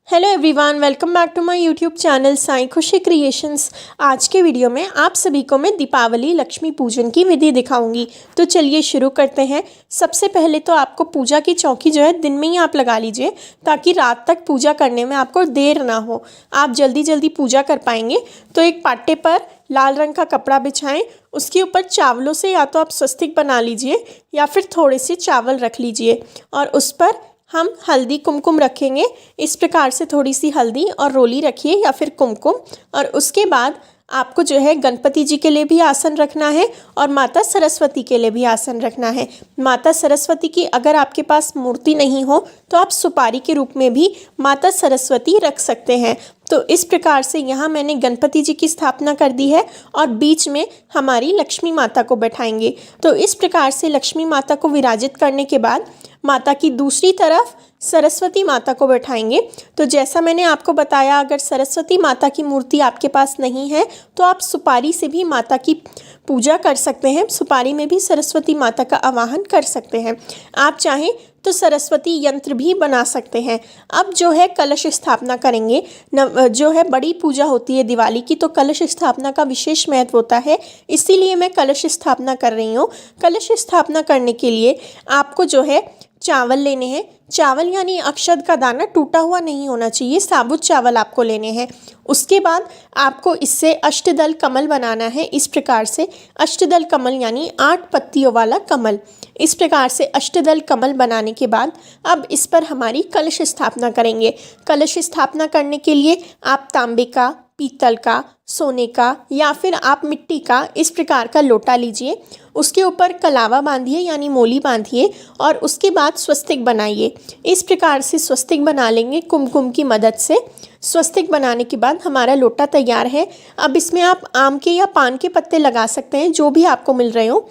Hello everyone, welcome back to my YouTube channel Sai Khushi creations. आज के video में आप सभी को मैं दीपावली लक्ष्मी पूजन की विधि दिखाऊंगी। तो चलिए शुरू करते हैं। सबसे पहले तो आपको पूजा की चौकी जो है दिन में ही आप लगा लीजिए, ताकि रात तक पूजा करने में आपको देर ना हो, आप जल्दी जल्दी पूजा कर पाएंगे। तो एक पाटे पर लाल रंग का कपड़ा बिछाएं, उसके ऊपर चावलों से या तो आप स्वस्तिक बना लीजिए या फिर थोड़े से चावल रख लीजिए और उस पर हम हल्दी कुमकुम रखेंगे। इस प्रकार से थोड़ी सी हल्दी और रोली रखिए या फिर कुमकुम। और उसके बाद आपको जो है गणपति जी के लिए भी आसन रखना है और माता सरस्वती के लिए भी आसन रखना है। माता सरस्वती की अगर आपके पास मूर्ति नहीं हो तो आप सुपारी के रूप में भी माता सरस्वती रख सकते हैं। तो इस प्रकार से यहाँ मैंने गणपति जी की स्थापना कर दी है और बीच में हमारी लक्ष्मी माता को बैठाएंगे। तो इस प्रकार से लक्ष्मी माता को विराजित करने के बाद माता की दूसरी तरफ सरस्वती माता को बैठाएंगे। तो जैसा मैंने आपको बताया, अगर सरस्वती माता की मूर्ति आपके पास नहीं है तो आप सुपारी से भी माता की पूजा कर सकते हैं, सुपारी में भी सरस्वती माता का आवाहन कर सकते हैं। आप चाहें तो सरस्वती यंत्र भी बना सकते हैं। अब जो है कलश स्थापना करेंगे। जो है बड़ी पूजा होती है दिवाली की, तो कलश स्थापना का विशेष महत्व होता है, इसीलिए मैं कलश स्थापना कर रही हूँ। कलश स्थापना करने के लिए आपको जो है चावल लेने हैं। चावल यानी अक्षत का दाना टूटा हुआ नहीं होना चाहिए, साबुत चावल आपको लेने हैं। उसके बाद आपको इससे अष्टदल कमल बनाना है। इस प्रकार से अष्टदल कमल यानी 8 पत्तियों वाला कमल। इस प्रकार से अष्टदल कमल बनाने के बाद अब इस पर हमारी कलश स्थापना करेंगे। कलश स्थापना करने के लिए आप तांबे का, पीतल का, सोने का या फिर आप मिट्टी का इस प्रकार का लोटा लीजिए। उसके ऊपर कलावा बांधिए यानी मोली बांधिए और उसके बाद स्वस्तिक बनाइए। इस प्रकार से स्वस्तिक बना लेंगे कुमकुम की मदद से। स्वस्तिक बनाने के बाद हमारा लोटा तैयार है। अब इसमें आप आम के या पान के पत्ते लगा सकते हैं, जो भी आपको मिल रहे हो।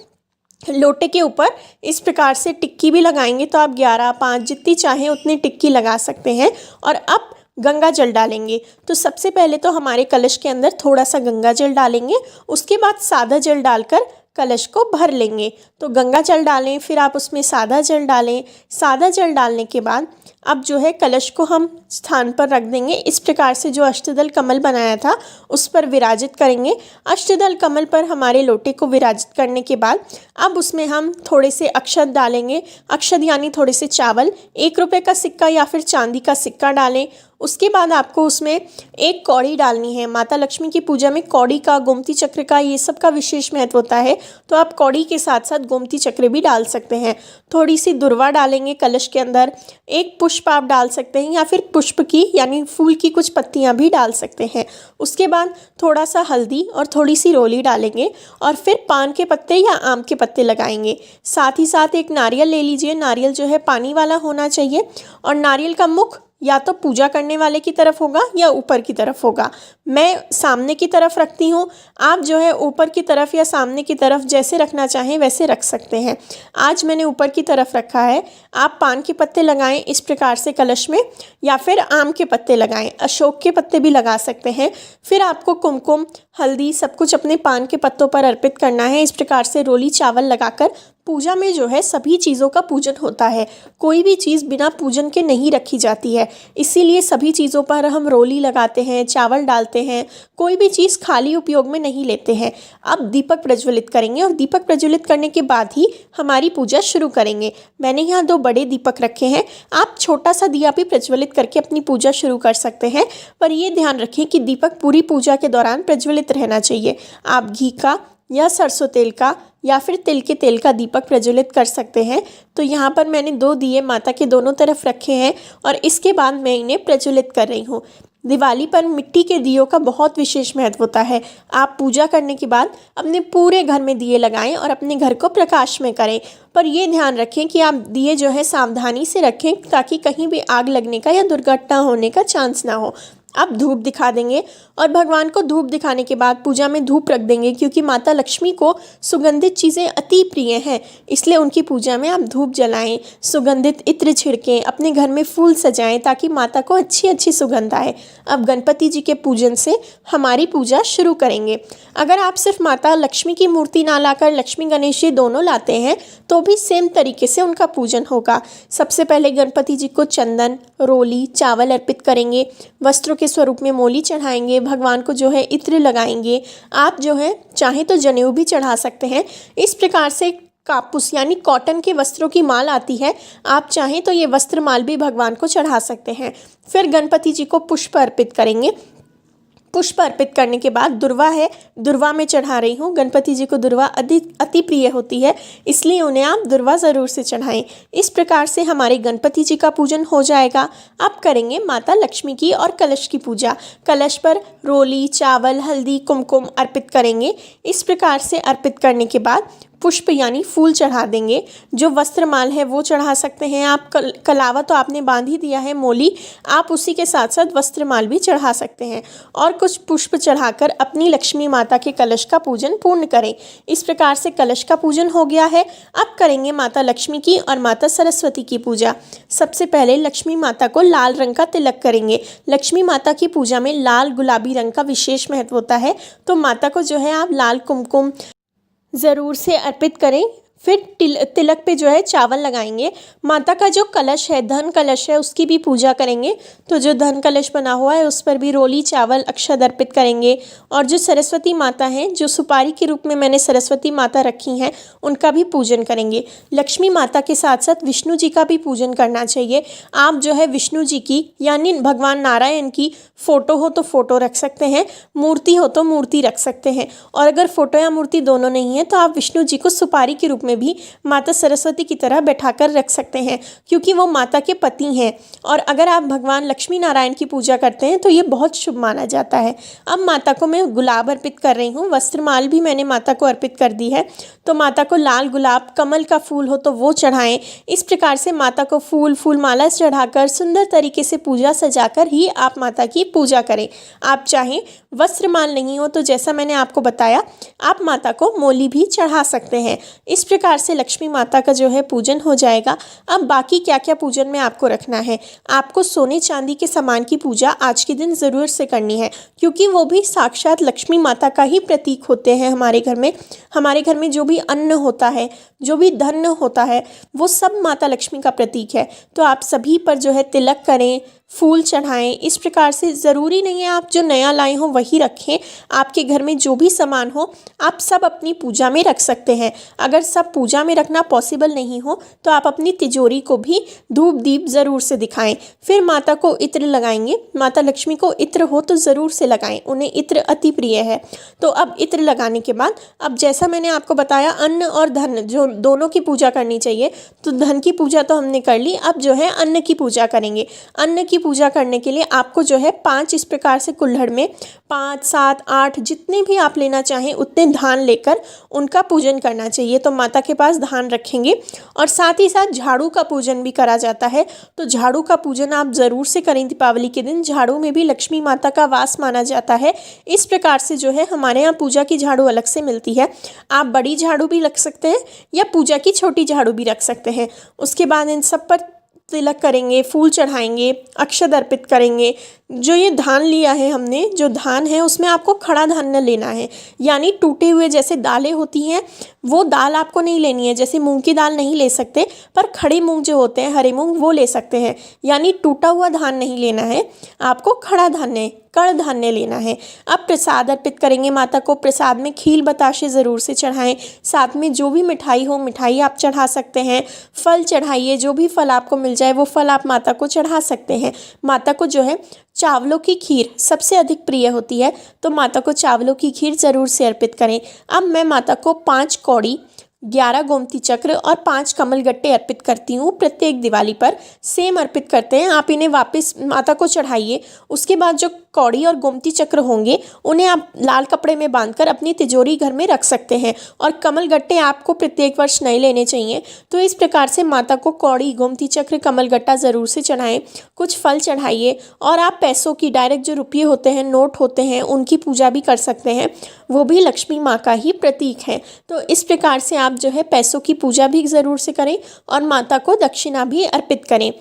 लोटे के ऊपर इस प्रकार से टिक्की भी लगाएंगे, तो आप 11, 5 जितनी चाहें उतनी टिक्की लगा सकते हैं। और अब गंगा जल डालेंगे। तो सबसे पहले तो हमारे कलश के अंदर थोड़ा सा गंगा जल डालेंगे, उसके बाद सादा जल डालकर कलश को भर लेंगे। तो गंगा जल डालें, फिर आप उसमें सादा जल डालें। सादा जल डालने के बाद अब जो है कलश को हम स्थान पर रख देंगे। इस प्रकार से जो अष्टदल कमल बनाया था उस पर विराजित करेंगे। अष्टदल कमल पर हमारे लोटे को विराजित करने के बाद अब उसमें हम थोड़े से अक्षत डालेंगे। अक्षत यानी थोड़े से चावल, 1 रुपये का सिक्का या फिर चांदी का सिक्का डालें। उसके बाद आपको उसमें एक कौड़ी डालनी है। माता लक्ष्मी की पूजा में कौड़ी का, गोमती चक्र का, ये सब का विशेष महत्व होता है, तो आप कौड़ी के साथ साथ गोमती चक्र भी डाल सकते हैं। थोड़ी सी दुर्वा डालेंगे कलश के अंदर। एक पुष्प आप डाल सकते हैं या फिर पुष्प की यानी फूल की कुछ पत्तियां भी डाल सकते हैं। उसके बाद थोड़ा सा हल्दी और थोड़ी सी रोली डालेंगे और फिर पान के पत्ते या आम के पत्ते लगाएंगे। साथ ही साथ एक नारियल ले लीजिए। नारियल जो है पानी वाला होना चाहिए और नारियल का मुख या तो पूजा करने वाले की तरफ होगा या ऊपर की तरफ होगा। मैं सामने की तरफ रखती हूँ, आप जो है ऊपर की तरफ या सामने की तरफ जैसे रखना चाहें वैसे रख सकते हैं। आज मैंने ऊपर की तरफ रखा है। आप पान के पत्ते लगाएं इस प्रकार से कलश में, या फिर आम के पत्ते लगाएं, अशोक के पत्ते भी लगा सकते हैं। फिर आपको कुमकुम, हल्दी सब कुछ अपने पान के पत्तों पर अर्पित करना है। इस प्रकार से रोली चावल लगाकर पूजा में जो है सभी चीज़ों का पूजन होता है। कोई भी चीज़ बिना पूजन के नहीं रखी जाती है, इसीलिए सभी चीज़ों पर हम रोली लगाते हैं, चावल डालते हैं। कोई भी चीज़ खाली उपयोग में नहीं लेते हैं। अब दीपक प्रज्वलित करेंगे और दीपक प्रज्वलित करने के बाद ही हमारी पूजा शुरू करेंगे। मैंने यहाँ 2 बड़े दीपक रखे हैं। आप छोटा सा दिया भी प्रज्वलित करके अपनी पूजा शुरू कर सकते हैं, पर ये ध्यान रखें कि दीपक पूरी पूजा के दौरान प्रज्वलित रहना चाहिए। आप घी का या सरसों तेल का या फिर तिल के तेल का दीपक प्रज्वलित कर सकते हैं। तो यहाँ पर मैंने 2 दिए माता के दोनों तरफ रखे हैं और इसके बाद मैं इन्हें प्रज्वलित कर रही हूँ। दिवाली पर मिट्टी के दियों का बहुत विशेष महत्व होता है। आप पूजा करने के बाद अपने पूरे घर में दिए लगाएं और अपने घर को प्रकाश में करें, पर ये ध्यान रखें कि आप दिए जो है सावधानी से रखें, ताकि कहीं भी आग लगने का या दुर्घटना होने का चांस ना हो। अब धूप दिखा देंगे और भगवान को धूप दिखाने के बाद पूजा में धूप रख देंगे, क्योंकि माता लक्ष्मी को सुगंधित चीज़ें अति प्रिय हैं, इसलिए उनकी पूजा में आप धूप जलाएं, सुगंधित इत्र छिड़कें, अपने घर में फूल सजाएं ताकि माता को अच्छी अच्छी सुगंध आए। अब गणपति जी के पूजन से हमारी पूजा शुरू करेंगे। अगर आप सिर्फ माता लक्ष्मी की मूर्ति ना लाकर लक्ष्मी गणेश जी दोनों लाते हैं तो भी सेम तरीके से उनका पूजन होगा। सबसे पहले गणपति जी को चंदन, रोली, चावल अर्पित करेंगे, वस्त्रों के स्वरूप में मोली चढ़ाएंगे, भगवान को जो है इत्र लगाएंगे। आप जो है चाहे तो जनेऊ भी चढ़ा सकते हैं। इस प्रकार से कापूस यानी कॉटन के वस्त्रों की माल आती है, आप चाहें तो ये वस्त्र माल भी भगवान को चढ़ा सकते हैं। फिर गणपति जी को पुष्प अर्पित करेंगे। पुष्प अर्पित करने के बाद दुर्वा है, दुर्वा में चढ़ा रही हूँ। गणपति जी को दुर्वा अति प्रिय होती है, इसलिए उन्हें आप दुर्वा ज़रूर से चढ़ाएं। इस प्रकार से हमारे गणपति जी का पूजन हो जाएगा। अब करेंगे माता लक्ष्मी की और कलश की पूजा। कलश पर रोली, चावल, हल्दी, कुमकुम अर्पित करेंगे। इस प्रकार से अर्पित करने के बाद पुष्प यानी फूल चढ़ा देंगे। जो वस्त्रमाल है वो चढ़ा सकते हैं आप। कलावा तो आपने बांध ही दिया है, मोली, आप उसी के साथ साथ वस्त्रमाल भी चढ़ा सकते हैं और कुछ पुष्प चढ़ाकर अपनी लक्ष्मी माता के कलश का पूजन पूर्ण करें। इस प्रकार से कलश का पूजन हो गया है। अब करेंगे माता लक्ष्मी की और माता सरस्वती की पूजा। सबसे पहले लक्ष्मी माता को लाल रंग का तिलक करेंगे। लक्ष्मी माता की पूजा में लाल गुलाबी रंग का विशेष महत्व होता है, तो माता को जो है आप लाल कुमकुम ज़रूर से अर्पित करें। फिर तिलक पे जो है चावल लगाएंगे। माता का जो कलश है, धन कलश है, उसकी भी पूजा करेंगे। तो जो धन कलश बना हुआ है उस पर भी रोली, चावल, अक्षत अर्पित करेंगे। और जो सरस्वती माता हैं, जो सुपारी के रूप में मैंने सरस्वती माता रखी हैं, उनका भी पूजन करेंगे। लक्ष्मी माता के साथ साथ विष्णु जी का भी पूजन करना चाहिए। आप जो है विष्णु जी की यानी भगवान नारायण की फ़ोटो हो तो फ़ोटो रख सकते हैं, मूर्ति हो तो मूर्ति रख सकते हैं। और अगर फ़ोटो या मूर्ति दोनों नहीं है तो आप विष्णु जी को सुपारी के रूप में भी माता सरस्वती की तरह बैठाकर रख सकते हैं, क्योंकि वो माता के पति हैं। और अगर आप भगवान लक्ष्मी नारायण की पूजा करते हैं तो ये बहुत शुभ माना जाता है। अब माता को मैं गुलाब अर्पित कर रही हूँ। वस्त्रमाल भी मैंने माता को अर्पित कर दी है, तो माता को लाल गुलाब, कमल का फूल हो तो वो चढ़ाएं। इस प्रकार से माता को फूल माला चढ़ाकर सुंदर तरीके से पूजा सजाकर ही आप माता की पूजा करें। आप चाहें वस्त्रमाल नहीं हो तो जैसा मैंने आपको बताया, आप माता को मोली भी चढ़ा सकते हैं। इस प्रकार से लक्ष्मी माता का जो है पूजन हो जाएगा। अब बाकी क्या क्या पूजन में आपको रखना है, आपको सोने चांदी के सामान की पूजा आज के दिन ज़रूर से करनी है, क्योंकि वो भी साक्षात लक्ष्मी माता का ही प्रतीक होते हैं। हमारे घर में जो भी अन्न होता है, जो भी धन होता है, वो सब माता लक्ष्मी का प्रतीक है। तो आप सभी पर जो है तिलक करें, फूल चढ़ाएं। इस प्रकार से ज़रूरी नहीं है आप जो नया लाए हो वही रखें। आपके घर में जो भी सामान हो आप सब अपनी पूजा में रख सकते हैं। अगर सब पूजा में रखना पॉसिबल नहीं हो तो आप अपनी तिजोरी को भी धूप दीप ज़रूर से दिखाएं। फिर माता को इत्र लगाएंगे। माता लक्ष्मी को इत्र हो तो ज़रूर से लगाएं, उन्हें इत्र अति प्रिय है। तो अब इत्र लगाने के बाद, अब जैसा मैंने आपको बताया अन्न और धन जो दोनों की पूजा करनी चाहिए, तो धन की पूजा तो हमने कर ली। अब जो है अन्न की पूजा करेंगे। अन्न की पूजा करने के लिए आपको जो है 5 इस प्रकार से कुल्हड़ में 5, 7, 8 जितने भी आप लेना चाहें उतने धान लेकर उनका पूजन करना चाहिए। तो माता के पास धान रखेंगे और साथ ही साथ झाड़ू का पूजन भी करा जाता है। तो झाड़ू का पूजन आप ज़रूर से करें दीपावली के दिन। झाड़ू में भी लक्ष्मी माता का वास माना जाता है। इस प्रकार से जो है हमारे यहाँ पूजा की झाड़ू अलग से मिलती है। आप बड़ी झाड़ू भी रख सकते हैं या पूजा की छोटी झाड़ू भी रख सकते हैं। उसके बाद इन सब पर तिलक करेंगे, फूल चढ़ाएंगे, अक्षत अर्पित करेंगे। जो ये धान लिया है हमने, जो धान है उसमें आपको खड़ा धान्य लेना है, यानी टूटे हुए जैसे दालें होती हैं वो दाल आपको नहीं लेनी है। जैसे मूंग की दाल नहीं ले सकते, पर खड़े मूंग जो होते हैं, हरे मूंग, वो ले सकते हैं। यानी टूटा हुआ धान नहीं लेना है, आपको खड़ा धान्य, कड़ धान्य लेना है। अब प्रसाद अर्पित करेंगे माता को। प्रसाद में खील बताशे ज़रूर से चढ़ाएं। साथ में जो भी मिठाई हो, मिठाई आप चढ़ा सकते हैं। फल चढ़ाइए, जो भी फल आपको मिल जाए वो फल आप माता को चढ़ा सकते हैं। माता को जो है चावलों की खीर सबसे अधिक प्रिय होती है, तो माता को चावलों की खीर ज़रूर से अर्पित करें। अब मैं माता को 5 कौड़ी 11 गोमती चक्र और 5 कमल गट्टे अर्पित करती हूँ। प्रत्येक दिवाली पर सेम अर्पित करते हैं। आप इन्हें वापस माता को चढ़ाइए। उसके बाद जो कौड़ी और गोमती चक्र होंगे उन्हें आप लाल कपड़े में बांधकर अपनी तिजोरी घर में रख सकते हैं। और कमल गट्टे आपको प्रत्येक वर्ष नए लेने चाहिए। तो इस प्रकार से माता को कौड़ी, गोमती चक्र, कमल गट्टा ज़रूर से चढ़ाएं। कुछ फल चढ़ाइए। और आप पैसों की डायरेक्ट जो रुपये होते हैं, नोट होते हैं, उनकी पूजा भी कर सकते हैं। वो भी लक्ष्मी माँ का ही प्रतीक है। तो इस प्रकार से आप जो है पैसों की पूजा भी ज़रूर से करें और माता को दक्षिणा भी अर्पित करें।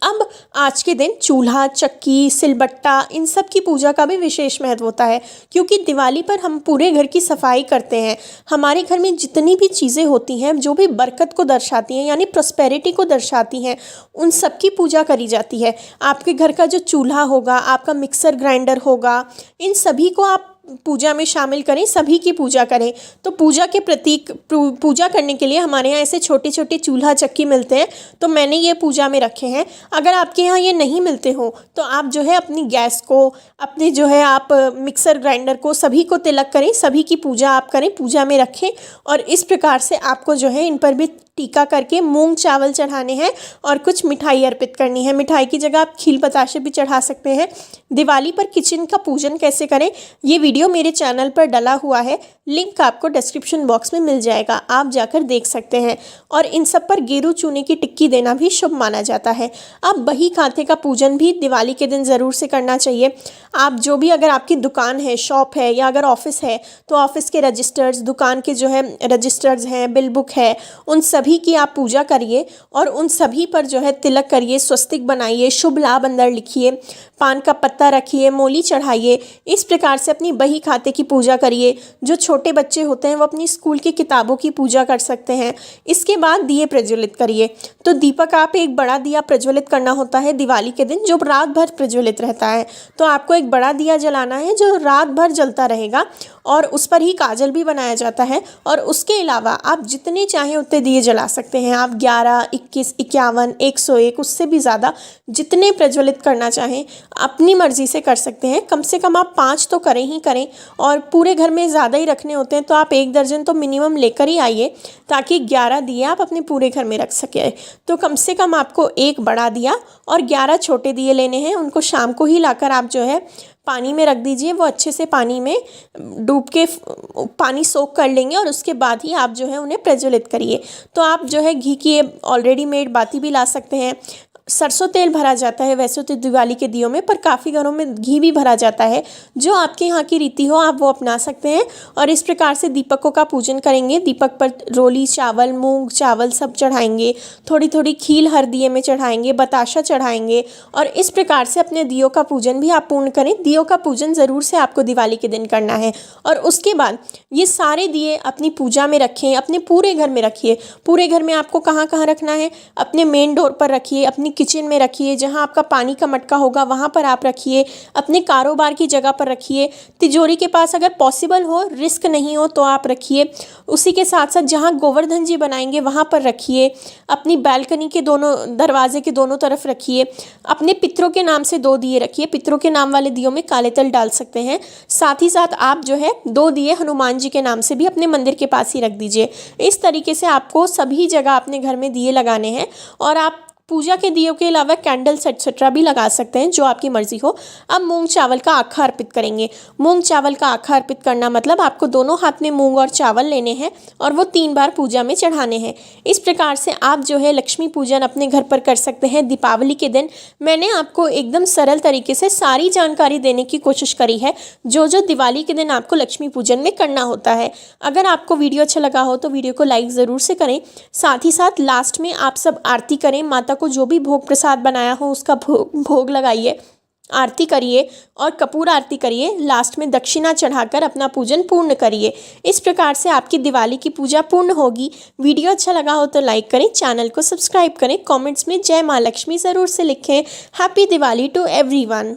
अब आज के दिन चूल्हा, चक्की, सिलबट्टा, इन सब की पूजा का भी विशेष महत्व होता है, क्योंकि दिवाली पर हम पूरे घर की सफाई करते हैं। हमारे घर में जितनी भी चीज़ें होती हैं जो भी बरकत को दर्शाती हैं, यानी प्रॉस्पेरिटी को दर्शाती हैं, उन सब की पूजा करी जाती है। आपके घर का जो चूल्हा होगा, आपका मिक्सर ग्राइंडर होगा, इन सभी को आप पूजा में शामिल करें, सभी की पूजा करें। तो पूजा के प्रतीक, पूजा करने के लिए हमारे यहाँ ऐसे छोटे छोटे चूल्हा, चक्की मिलते हैं, तो मैंने ये पूजा में रखे हैं। अगर आपके यहाँ ये नहीं मिलते हो तो आप जो है अपनी गैस को, अपने जो है आप मिक्सर ग्राइंडर को, सभी को तिलक करें, सभी की पूजा आप करें, पूजा में रखें। और इस प्रकार से आपको जो है इन पर भी टीका करके मूंग चावल चढ़ाने हैं और कुछ मिठाई अर्पित करनी है। मिठाई की जगह आप खील बताशे भी चढ़ा सकते हैं। दिवाली पर किचन का पूजन कैसे करें, ये वीडियो मेरे चैनल पर डला हुआ है, लिंक आपको डिस्क्रिप्शन बॉक्स में मिल जाएगा, आप जाकर देख सकते हैं। और इन सब पर गेरू चूने की टिक्की देना भी शुभ माना जाता है। अब बही खाते का पूजन भी दिवाली के दिन ज़रूर से करना चाहिए। आप जो भी, अगर आपकी दुकान है, शॉप है, या अगर ऑफिस है, तो ऑफिस के रजिस्टर्स, दुकान के जो है रजिस्टर्स हैं, बिल बुक है, उन सभी की आप पूजा करिए और उन सभी पर जो है तिलक करिए, स्वस्तिक बनाइए, शुभ लाभ अंदर लिखिए, पान का पत्ता रखिए, मोली चढ़ाइए। इस प्रकार से अपनी बही खाते की पूजा करिए। जो छोटे बच्चे होते हैं वो अपनी स्कूल की किताबों की पूजा कर सकते हैं। इसके बाद दिए प्रज्वलित करिए। तो दीपक आप एक बड़ा दिया प्रज्वलित करना होता है दिवाली के दिन, जो रात भर प्रज्वलित रहता है। तो आपको एक बड़ा दिया जलाना है जो रात भर जलता रहेगा और उस पर ही काजल भी बनाया जाता है। और उसके अलावा आप जितने चाहें उतने दिए जला सकते हैं। आप 11, 21, 51, 101, उससे भी ज़्यादा जितने प्रज्वलित करना चाहें अपनी मर्ज़ी से कर सकते हैं। कम से कम आप 5 तो करें ही करें, और पूरे घर में ज़्यादा ही रखने होते हैं तो आप 1 दर्जन तो मिनिमम लेकर ही आइए, ताकि 11 दिए आप अपने पूरे घर में रख सकें। तो कम से कम आपको एक बड़ा दिया और 11 छोटे दिए लेने हैं। उनको शाम को ही लाकर आप जो है पानी में रख दीजिए। वो अच्छे से पानी में डूब के पानी सोख कर लेंगे और उसके बाद ही आप जो है उन्हें प्रज्वलित करिए। तो आप जो है घी की ऑलरेडी मेड बाती भी ला सकते हैं। सरसों तेल भरा जाता है वैसे तो दिवाली के दियों में, पर काफ़ी घरों में घी भी भरा जाता है। जो आपके यहाँ की रीति हो आप वो अपना सकते हैं। और इस प्रकार से दीपकों का पूजन करेंगे। दीपक पर रोली चावल, मूंग चावल सब चढ़ाएंगे। थोड़ी थोड़ी खील हर दिए में चढ़ाएंगे, बताशा चढ़ाएंगे। और इस प्रकार से अपने दियों का पूजन भी आप पूर्ण करें। दियों का पूजन ज़रूर से आपको दिवाली के दिन करना है। और उसके बाद ये सारे दिए अपनी पूजा में रखें, अपने पूरे घर में रखिए। पूरे घर में आपको कहाँ कहाँ रखना है, अपने मेन डोर पर रखिए, अपनी किचन में रखिए, जहां आपका पानी का मटका होगा वहां पर आप रखिए, अपने कारोबार की जगह पर रखिए, तिजोरी के पास अगर पॉसिबल हो, रिस्क नहीं हो तो आप रखिए। उसी के साथ साथ जहां गोवर्धन जी बनाएंगे वहां पर रखिए। अपनी बालकनी के दोनों दरवाजे के दोनों तरफ रखिए। अपने पितरों के नाम से 2 दिए रखिए। पितरों के नाम वाले दियों में काले तिल डाल सकते हैं। साथ ही साथ आप जो है 2 दिए हनुमान जी के नाम से भी अपने मंदिर के पास ही रख दीजिए। इस तरीके से आपको सभी जगह अपने घर में दिए लगाने हैं। और आप पूजा के दियों के अलावा कैंडल्स एक्सेट्रा भी लगा सकते हैं, जो आपकी मर्जी हो। अब मूंग चावल का आखा अर्पित करेंगे। मूंग चावल का आखा अर्पित करना मतलब आपको दोनों हाथ में मूंग और चावल लेने हैं और वो 3 बार पूजा में चढ़ाने हैं। इस प्रकार से आप जो है लक्ष्मी पूजन अपने घर पर कर सकते हैं दीपावली के दिन। मैंने आपको एकदम सरल तरीके से सारी जानकारी देने की कोशिश करी है, जो जो दिवाली के दिन आपको लक्ष्मी पूजन में करना होता है। अगर आपको वीडियो अच्छा लगा हो तो वीडियो को लाइक ज़रूर से करें। साथ ही साथ लास्ट में आप सब आरती करें। माता को जो भी भोग प्रसाद बनाया हो उसका भोग लगाइए, आरती करिए और कपूर आरती करिए। लास्ट में दक्षिणा चढ़ाकर अपना पूजन पूर्ण करिए। इस प्रकार से आपकी दिवाली की पूजा पूर्ण होगी। वीडियो अच्छा लगा हो तो लाइक करें, चैनल को सब्सक्राइब करें, कमेंट्स में जय माँ लक्ष्मी ज़रूर से लिखें। Happy Diwali to everyone.